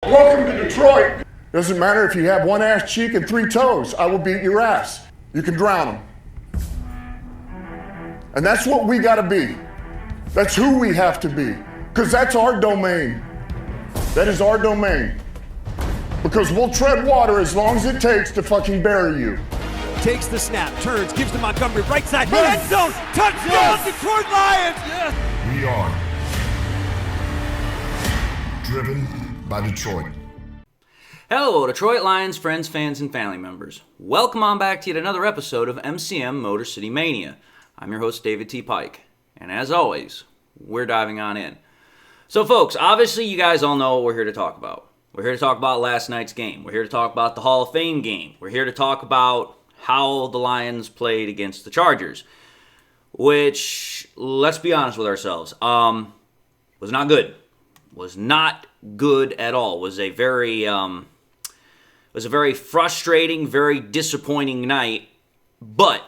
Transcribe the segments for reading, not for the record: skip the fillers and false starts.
Welcome to Detroit. Doesn't matter if you have one ass cheek and three toes. I will beat your ass. You can drown them. And that's what we gotta be. That's who we have to be. Because that's our domain. That is our domain. Because we'll tread water as long as it takes to fucking bury you. Takes the snap, turns, gives to Montgomery, right side, end zone, touchdown, Detroit Lions! Yes. We are driven by Detroit. Hello, Detroit Lions friends, fans, and family members. Welcome on back to yet another episode of MCM Motor City Mania. I'm your host, David T. Pike, and as always, we're diving on in. So, folks, obviously you guys all know what we're here to talk about. We're here to talk about last night's game. We're here to talk about the Hall of Fame game. We're here to talk about how the Lions played against the Chargers, which, let's be honest with ourselves, was not good. Was not good at all. Was a very frustrating, very disappointing night. But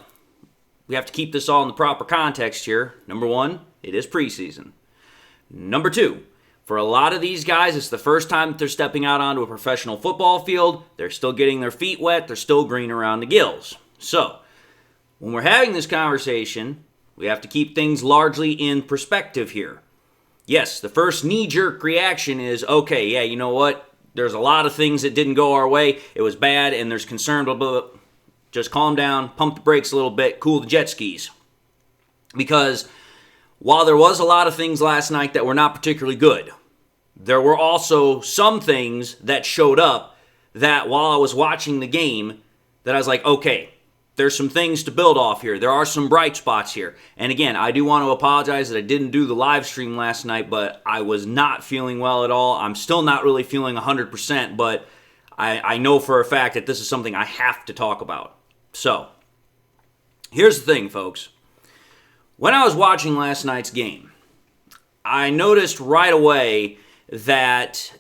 we have to keep this all in the proper context here. Number one, it is preseason. Number two, for a lot of these guys, it's the first time that they're stepping out onto a professional football field. They're still getting their feet wet. They're still green around the gills. So, when we're having this conversation, we have to keep things largely in perspective here. Yes, the first knee-jerk reaction is, okay, yeah, you know what? There's a lot of things that didn't go our way. It was bad, and there's concern, blah, blah, blah. Just calm down, pump the brakes a little bit, cool the jet skis. Because while there was a lot of things last night that were not particularly good, there were also some things that showed up that while I was watching the game, that I was like, okay, there's some things to build off here. There are some bright spots here. And again, I do want to apologize that I didn't do the live stream last night, but I was not feeling well at all. I'm still not really feeling 100%, but I know for a fact that this is something I have to talk about. So, here's the thing, folks. When I was watching last night's game, I noticed right away that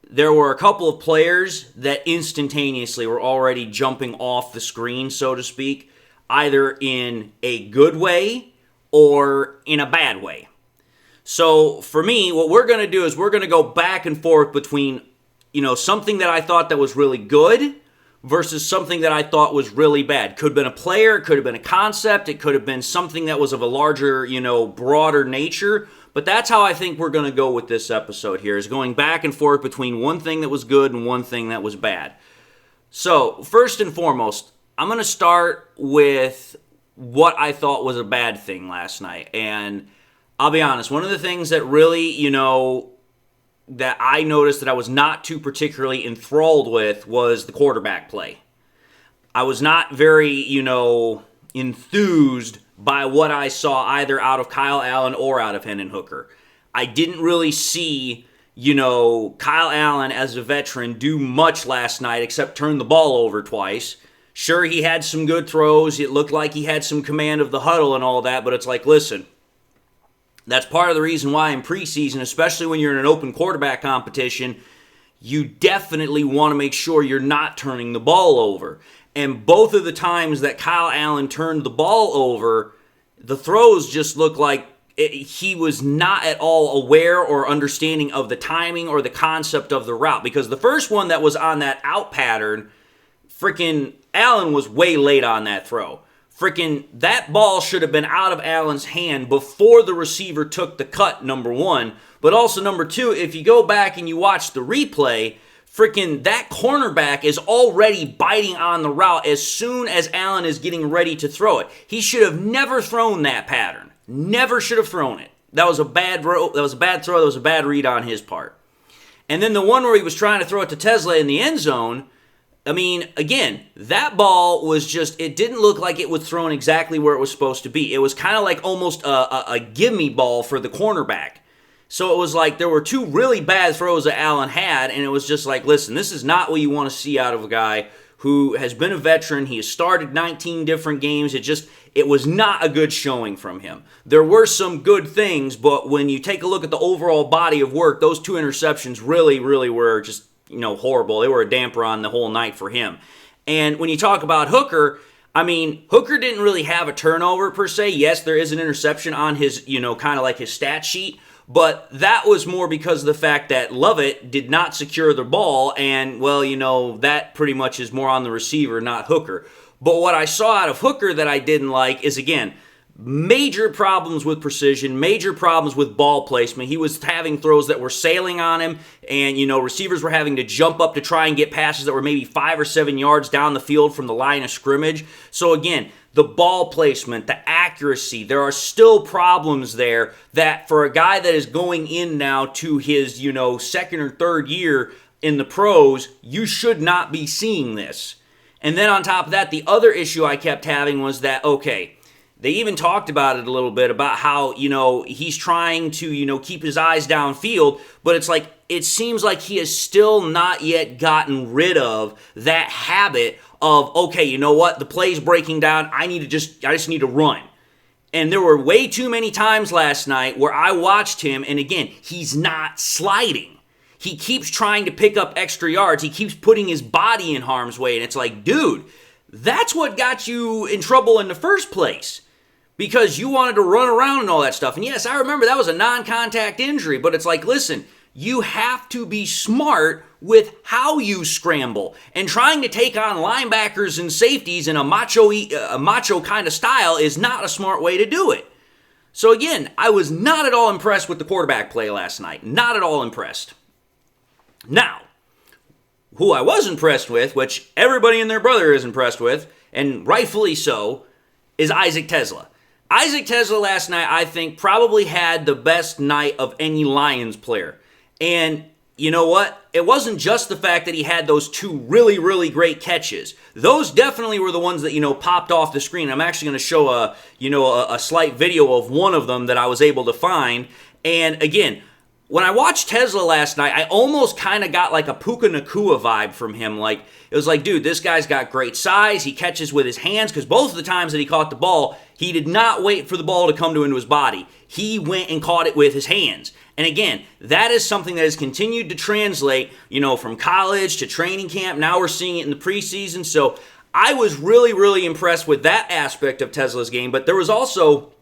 there were a couple of players that instantaneously were already jumping off the screen, so to speak, either in a good way or in a bad way. So for me, what we're going to do is we're going to go back and forth between, something that I thought that was really good versus something that I thought was really bad. Could have been a player, it could have been a concept, it could have been something that was of a larger, broader nature. But that's how I think we're going to go with this episode here, is going back and forth between one thing that was good and one thing that was bad. So, first and foremost, I'm going to start with what I thought was a bad thing last night. And I'll be honest, one of the things that really, that I noticed that I was not too particularly enthralled with was the quarterback play. I was not very, enthused by what I saw either out of Kyle Allen or out of Hendon Hooker. I didn't really see, Kyle Allen as a veteran do much last night except turn the ball over twice. Sure, he had some good throws. It looked like he had some command of the huddle and all that, but it's like, listen, that's part of the reason why in preseason, especially when you're in an open quarterback competition, you definitely want to make sure you're not turning the ball over. And both of the times that Kyle Allen turned the ball over, the throws just looked like he was not at all aware or understanding of the timing or the concept of the route. Because the first one that was on that out pattern, freaking Allen was way late on that throw. Freaking that ball should have been out of Allen's hand before the receiver took the cut, number one. But also, number two, if you go back and you watch the replay, freaking that cornerback is already biting on the route as soon as Allen is getting ready to throw it. He should have never thrown that pattern. Never should have thrown it. That was a bad throw. That was a bad read on his part. And then the one where he was trying to throw it to Tesla in the end zone, I mean, again, that ball was just, it didn't look like it was thrown exactly where it was supposed to be. It was kind of like almost a gimme ball for the cornerback. So it was like there were two really bad throws that Allen had, and it was just like, listen, this is not what you want to see out of a guy who has been a veteran. He has started 19 different games. It was not a good showing from him. There were some good things, but when you take a look at the overall body of work, those two interceptions really, really were just, horrible. They were a damper on the whole night for him. And when you talk about Hooker, I mean, Hooker didn't really have a turnover per se. Yes, there is an interception on his, kind of like his stat sheet. But that was more because of the fact that Lovett did not secure the ball, and, well, that pretty much is more on the receiver, not Hooker. But what I saw out of Hooker that I didn't like is, again, major problems with precision, major problems with ball placement. He was having throws that were sailing on him, and, receivers were having to jump up to try and get passes that were maybe 5 or 7 yards down the field from the line of scrimmage. So, again, the ball placement, the accuracy, there are still problems there that for a guy that is going in now to his, second or third year in the pros, you should not be seeing this. And then on top of that, the other issue I kept having was that, okay, they even talked about it a little bit about how, he's trying to, keep his eyes downfield, but it's like, it seems like he has still not yet gotten rid of that habit of, okay, you know what, the play's breaking down, I just need to run. And there were way too many times last night where I watched him, and again, he's not sliding. He keeps trying to pick up extra yards. He keeps putting his body in harm's way, and it's like, dude, that's what got you in trouble in the first place. Because you wanted to run around and all that stuff. And yes, I remember that was a non-contact injury, but it's like, listen, you have to be smart with how you scramble. And trying to take on linebackers and safeties in a macho kind of style is not a smart way to do it. So again, I was not at all impressed with the quarterback play last night. Not at all impressed. Now, who I was impressed with, which everybody and their brother is impressed with, and rightfully so, is Isaac Tesla. Isaac Tesla last night, I think, probably had the best night of any Lions player. And you know what? It wasn't just the fact that he had those 2 really, really great catches. Those definitely were the ones that, popped off the screen. I'm actually going to show a slight video of one of them that I was able to find. And again, when I watched Tesla last night, I almost kind of got like a Puka Nacua vibe from him. Like, it was like, dude, this guy's got great size. He catches with his hands, because both of the times that he caught the ball, he did not wait for the ball to come into his body. He went and caught it with his hands. And again, that is something that has continued to translate, from college to training camp. Now we're seeing it in the preseason. So I was really, really impressed with that aspect of Tesla's game. But there was also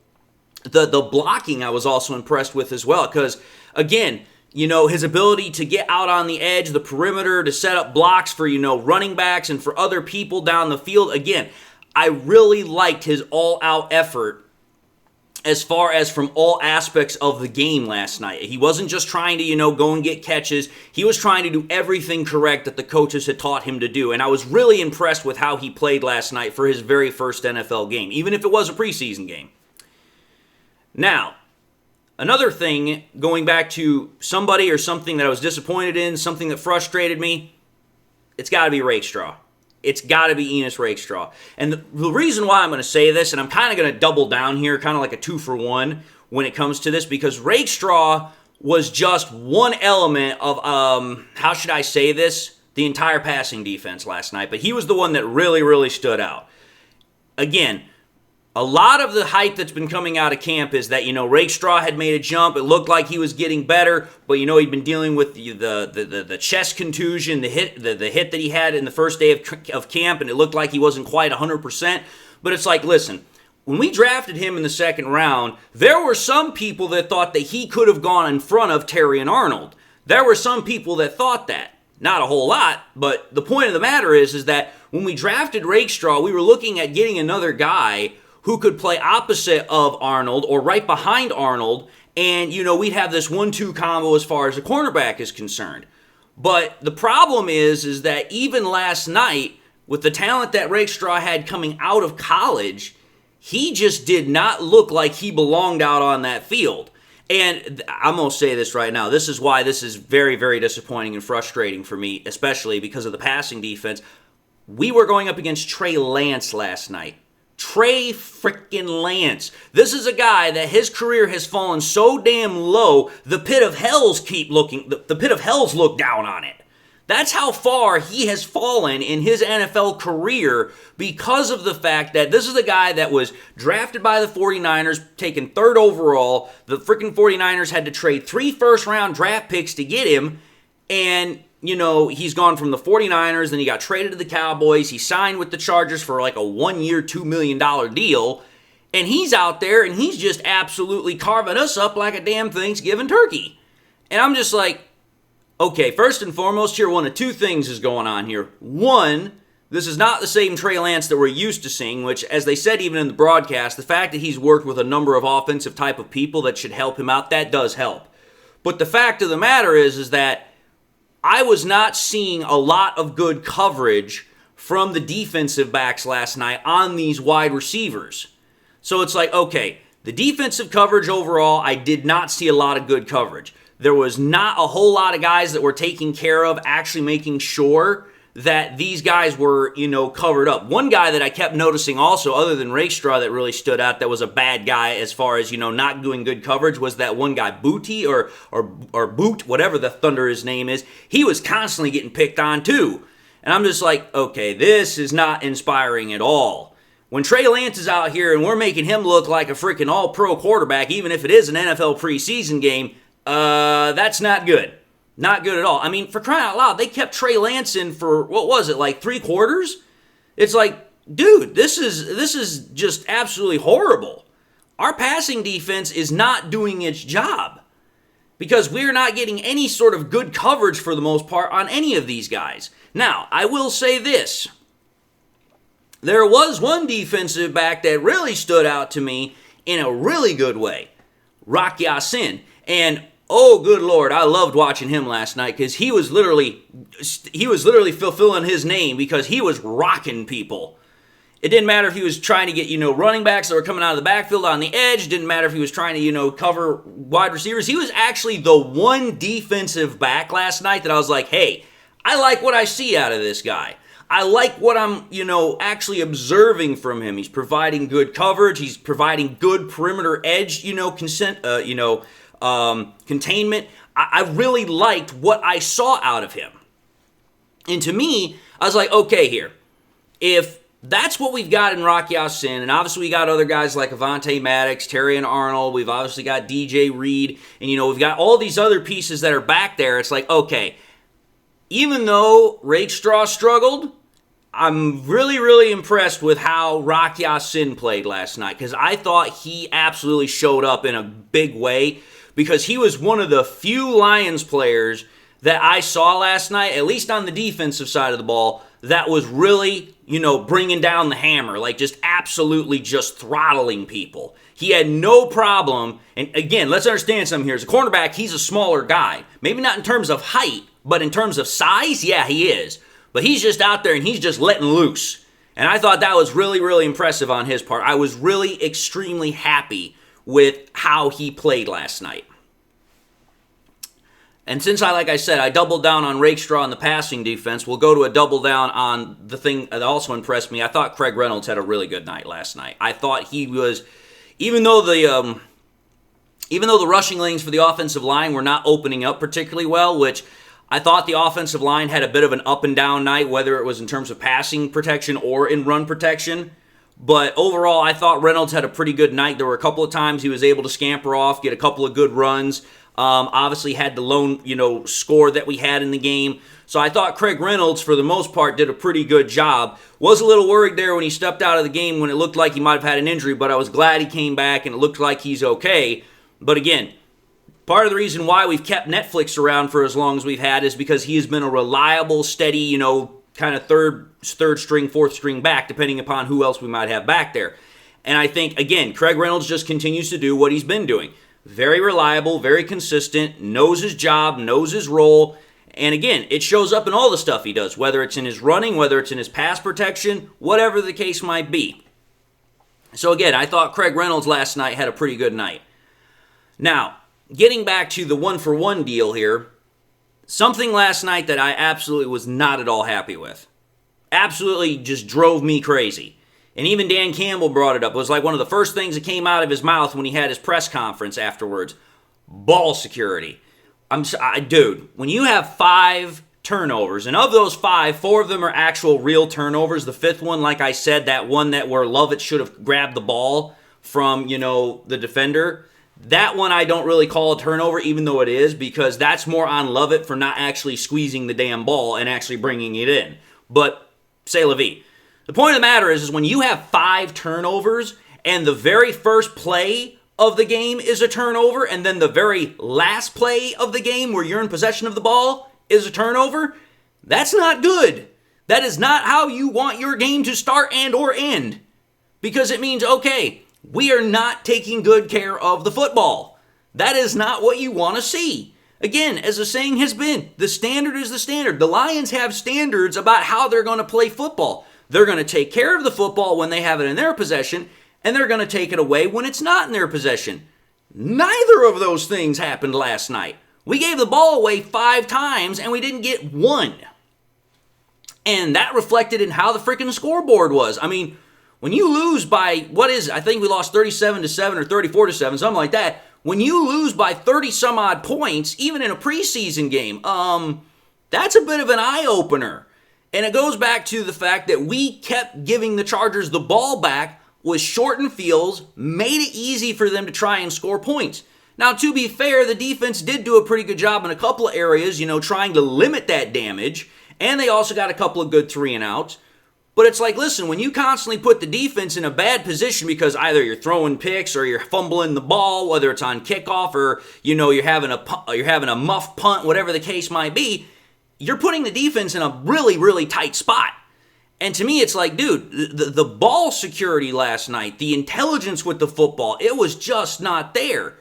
the blocking I was also impressed with as well, because again, his ability to get out on the edge, the perimeter, to set up blocks for, running backs and for other people down the field. Again, I really liked his all-out effort as far as from all aspects of the game last night. He wasn't just trying to, go and get catches. He was trying to do everything correct that the coaches had taught him to do. And I was really impressed with how he played last night for his very first NFL game, even if it was a preseason game. Now, another thing, going back to somebody or something that I was disappointed in, something that frustrated me, it's got to be Rakestraw. It's got to be Enos Rakestraw. And the reason why I'm going to say this, and I'm kind of going to double down here, kind of like a 2-for-1 when it comes to this, because Rakestraw was just one element of, how should I say this, the entire passing defense last night. But he was the one that really, really stood out. Again, a lot of the hype that's been coming out of camp is that, Rakestraw had made a jump. It looked like he was getting better, but, he'd been dealing with the chest contusion, the hit that he had in the first day of camp, and it looked like he wasn't quite 100%. But it's like, listen, when we drafted him in the second round, there were some people that thought that he could have gone in front of Terry and Arnold. There were some people that thought that. Not a whole lot, but the point of the matter is that when we drafted Rakestraw, we were looking at getting another guy who could play opposite of Arnold or right behind Arnold, and, we'd have this 1-2 combo as far as the cornerback is concerned. But the problem is that even last night, with the talent that Rakestraw had coming out of college, he just did not look like he belonged out on that field. And I'm going to say this right now. This is why this is very, very disappointing and frustrating for me, especially because of the passing defense. We were going up against Trey Lance last night. Trey frickin' Lance. This is a guy that his career has fallen so damn low, the pit of hells the pit of hells look down on it. That's how far he has fallen in his NFL career because of the fact that this is a guy that was drafted by the 49ers, taken 3rd overall. The frickin' 49ers had to trade 3 first-round draft picks to get him, and he's gone from the 49ers, then he got traded to the Cowboys. He signed with the Chargers for like a 1-year, $2 million deal. And he's out there and he's just absolutely carving us up like a damn Thanksgiving turkey. And I'm just like, okay, first and foremost here, one of two things is going on here. One, this is not the same Trey Lance that we're used to seeing, which, as they said even in the broadcast, the fact that he's worked with a number of offensive type of people that should help him out, that does help. But the fact of the matter is that I was not seeing a lot of good coverage from the defensive backs last night on these wide receivers. So it's like, okay, the defensive coverage overall, I did not see a lot of good coverage. There was not a whole lot of guys that were taking care of actually making sure that these guys were, covered up. One guy that I kept noticing also, other than Rakestraw, that really stood out, that was a bad guy as far as, not doing good coverage, was that one guy, Booty or Boot, whatever the thunder his name is. He was constantly getting picked on too. And I'm just like, okay, this is not inspiring at all. When Trey Lance is out here and we're making him look like a freaking all-pro quarterback, even if it is an NFL preseason game, that's not good. Not good at all. I mean, for crying out loud, they kept Trey Lance in for, what was it, like 3 quarters? It's like, dude, this is just absolutely horrible. Our passing defense is not doing its job because we're not getting any sort of good coverage for the most part on any of these guys. Now, I will say this. There was one defensive back that really stood out to me in a really good way, Rock Ya-Sin. And oh, good Lord, I loved watching him last night because he was literally fulfilling his name because he was rocking people. It didn't matter if he was trying to get, running backs that were coming out of the backfield on the edge. Didn't matter if he was trying to, cover wide receivers. He was actually the one defensive back last night that I was like, hey, I like what I see out of this guy. I like what I'm, actually observing from him. He's providing good coverage. He's providing good perimeter edge, containment. I really liked what I saw out of him. And to me, I was like, okay, here. If that's what we've got in Rock Ya-Sin, and obviously we got other guys like Avonte Maddox, Terry and Arnold, we've obviously got DJ Reed, and we've got all these other pieces that are back there. It's like, okay, even though Rakestraw struggled, I'm really, really impressed with how Rock Ya-Sin played last night because I thought he absolutely showed up in a big way because he was one of the few Lions players that I saw last night, at least on the defensive side of the ball, that was really, bringing down the hammer, like just absolutely just throttling people. He had no problem, and again, let's understand something here. As a cornerback, he's a smaller guy. Maybe not in terms of height, but in terms of size, yeah, he is. But he's just out there and he's just letting loose. And I thought that was really, really impressive on his part. I was really extremely happy with how he played last night. And since like I said, I doubled down on Rakestraw in the passing defense, we'll go to a double down on the thing that also impressed me. I thought Craig Reynolds had a really good night last night. I thought he was, even though the rushing lanes for the offensive line were not opening up particularly well, which I thought the offensive line had a bit of an up and down night, whether it was in terms of passing protection or in run protection. But overall, I thought Reynolds had a pretty good night. There were a couple of times he was able to scamper off, get a couple of good runs. Obviously had the lone, score that we had in the game. So I thought Craig Reynolds, for the most part, did a pretty good job. Was a little worried there when he stepped out of the game when it looked like he might have had an injury, but I was glad he came back and it looked like he's okay. But again, part of the reason why we've kept Netflix around for as long as we've had is because he has been a reliable, steady, kind of third string, fourth string back, depending upon who else we might have back there. And I think, again, Craig Reynolds just continues to do what he's been doing. Very reliable, very consistent, knows his job, knows his role. And again, it shows up in all the stuff he does, whether it's in his running, whether it's in his pass protection, whatever the case might be. So again, I thought Craig Reynolds last night had a pretty good night. Now, getting back to the one-for-one deal here, something last night that I absolutely was not at all happy with. Absolutely just drove me crazy. And even Dan Campbell brought it up. It was like one of the first things that came out of his mouth when he had his press conference afterwards. Ball security. Dude, when you have 5 turnovers, and of those 5, 4 of them are actual real turnovers. The 5th one, like I said, that one that where Lovett should have grabbed the ball from, the defender. That one I don't really call a turnover, even though it is, because that's more on Lovett for not actually squeezing the damn ball and actually bringing it in. But, c'est la vie. The point of the matter is when you have 5 turnovers and the very first play of the game is a turnover, and then the very last play of the game where you're in possession of the ball is a turnover, that's not good. That is not how you want your game to start and or end. Because it means, okay, we are not taking good care of the football. That is not what you want to see. Again, as the saying has been, the standard is the standard. The Lions have standards about how they're going to play football. They're going to take care of the football when they have it in their possession, and they're going to take it away when it's not in their possession. Neither of those things happened last night. We gave the ball away 5 times, and we didn't get 1. And that reflected in how the freaking scoreboard was. I mean, when you lose by, I think we lost 37-7 or 34-7, something like that. When you lose by 30 some odd points, even in a preseason game, that's a bit of an eye-opener. And it goes back to the fact that we kept giving the Chargers the ball back with shortened fields, made it easy for them to try and score points. Now, to be fair, the defense did do a pretty good job in a couple of areas, trying to limit that damage, and they also got a couple of good 3-and-outs. But it's like, listen, when you constantly put the defense in a bad position because either you're throwing picks or you're fumbling the ball, whether it's on kickoff or you're having a muff punt, whatever the case might be, you're putting the defense in a really, really tight spot. And to me, it's like, dude, the ball security last night, the intelligence with the football, it was just not there.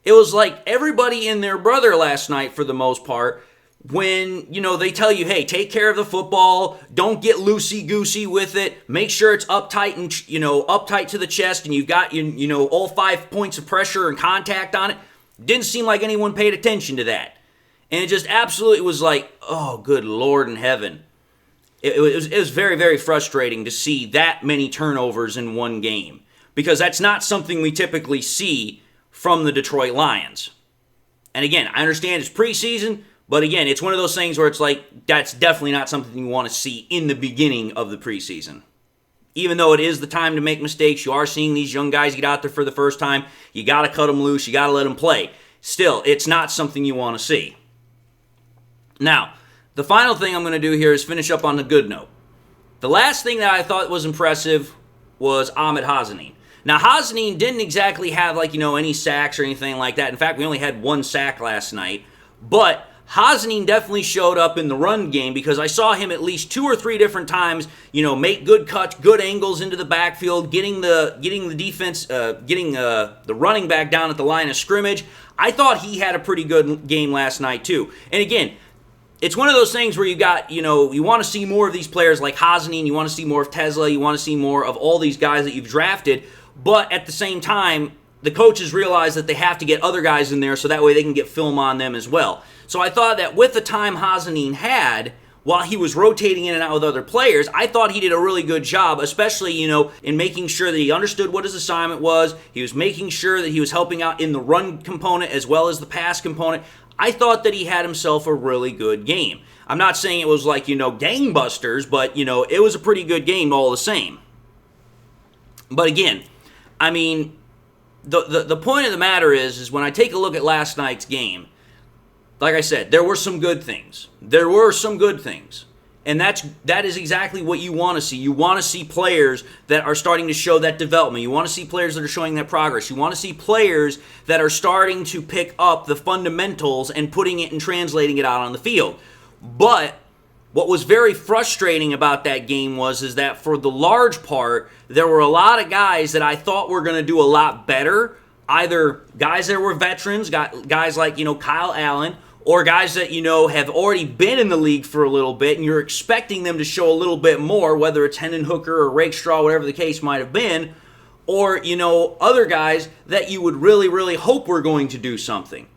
It was like everybody and their brother last night, for the most part, when, they tell you, hey, take care of the football, don't get loosey-goosey with it, make sure it's uptight and, uptight to the chest, and you've got, all 5 points of pressure and contact on it. Didn't seem like anyone paid attention to that. And it just absolutely was like, oh, good Lord in heaven. It was very, very frustrating to see that many turnovers in one game, because that's not something we typically see from the Detroit Lions. And again, I understand it's preseason, but again, it's one of those things where it's like, that's definitely not something you want to see in the beginning of the preseason. Even though it is the time to make mistakes, you are seeing these young guys get out there for the first time. You got to cut them loose. You got to let them play. Still, it's not something you want to see. Now, the final thing I'm going to do here is finish up on a good note. The last thing that I thought was impressive was Ahmed Hosne. Now, Hosne didn't exactly have, any sacks or anything like that. In fact, we only had 1 sack last night. But Hosne definitely showed up in the run game, because I saw him at least 2 or 3 different times, make good cuts, good angles into the backfield, getting the defense, getting the running back down at the line of scrimmage. I thought he had a pretty good game last night too. And again, it's one of those things where you want to see more of these players like Hosne, and you want to see more of Tesla, you want to see more of all these guys that you've drafted, but at the same time, the coaches realize that they have to get other guys in there so that way they can get film on them as well. So I thought that with the time Hosne had, while he was rotating in and out with other players, I thought he did a really good job, especially, in making sure that he understood what his assignment was. He was making sure that he was helping out in the run component as well as the pass component. I thought that he had himself a really good game. I'm not saying it was like, gangbusters, but, it was a pretty good game all the same. But again, I mean, the point of the matter is when I take a look at last night's game, like I said, there were some good things. There were some good things. And that is exactly what you want to see. You want to see players that are starting to show that development. You want to see players that are showing that progress. You want to see players that are starting to pick up the fundamentals and putting it and translating it out on the field. But what was very frustrating about that game is that for the large part, there were a lot of guys that I thought were going to do a lot better. Either guys that were veterans, guys like, Kyle Allen, or guys that, have already been in the league for a little bit, and you're expecting them to show a little bit more, whether it's Hendon Hooker or Rakestraw, whatever the case might have been, or, other guys that you would really, really hope were going to do something.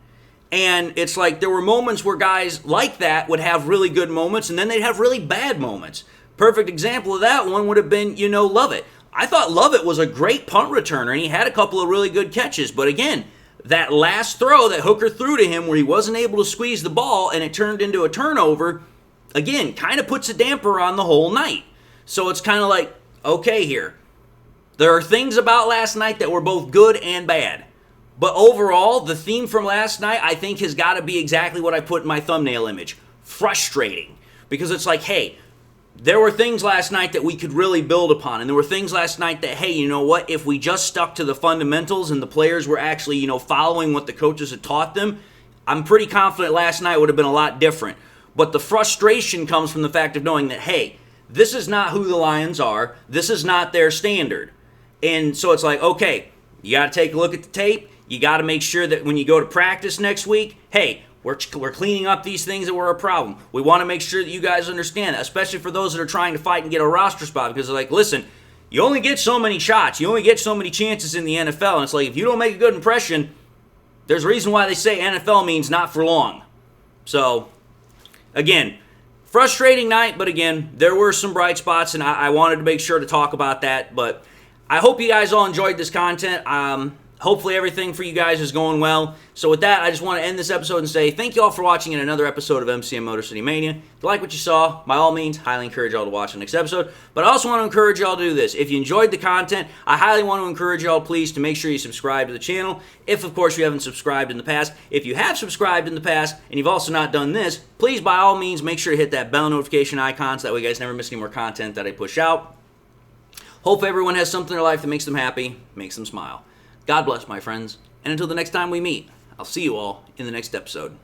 And it's like there were moments where guys like that would have really good moments, and then they'd have really bad moments. Perfect example of that one would have been, Lovett. I thought Lovett was a great punt returner, and he had a couple of really good catches. But again, that last throw that Hooker threw to him where he wasn't able to squeeze the ball and it turned into a turnover, again, kind of puts a damper on the whole night. So it's kind of like, okay here. There are things about last night that were both good and bad. But overall, the theme from last night, I think, has got to be exactly what I put in my thumbnail image. Frustrating. Because it's like, hey, there were things last night that we could really build upon. And there were things last night that, hey, you know what? If we just stuck to the fundamentals and the players were actually, following what the coaches had taught them, I'm pretty confident last night would have been a lot different. But the frustration comes from the fact of knowing that, hey, this is not who the Lions are. This is not their standard. And so it's like, okay, you got to take a look at the tape. You got to make sure that when you go to practice next week, hey, we're cleaning up these things that were a problem. We want to make sure that you guys understand that, especially for those that are trying to fight and get a roster spot, because they're like, listen, you only get so many shots. You only get so many chances in the NFL. And it's like, if you don't make a good impression, there's a reason why they say NFL means not for long. So, again, frustrating night, but again, there were some bright spots, and I wanted to make sure to talk about that. But I hope you guys all enjoyed this content. Hopefully everything for you guys is going well. So with that, I just want to end this episode and say thank you all for watching in another episode of MCM Motor City Mania. If you like what you saw, by all means, highly encourage y'all to watch the next episode. But I also want to encourage y'all to do this. If you enjoyed the content, I highly want to encourage y'all, please, to make sure you subscribe to the channel. If, of course, you haven't subscribed in the past. If you have subscribed in the past and you've also not done this, please, by all means, make sure to hit that bell notification icon so that way you guys never miss any more content that I push out. Hope everyone has something in their life that makes them happy, makes them smile. God bless, my friends. And until the next time we meet, I'll see you all in the next episode.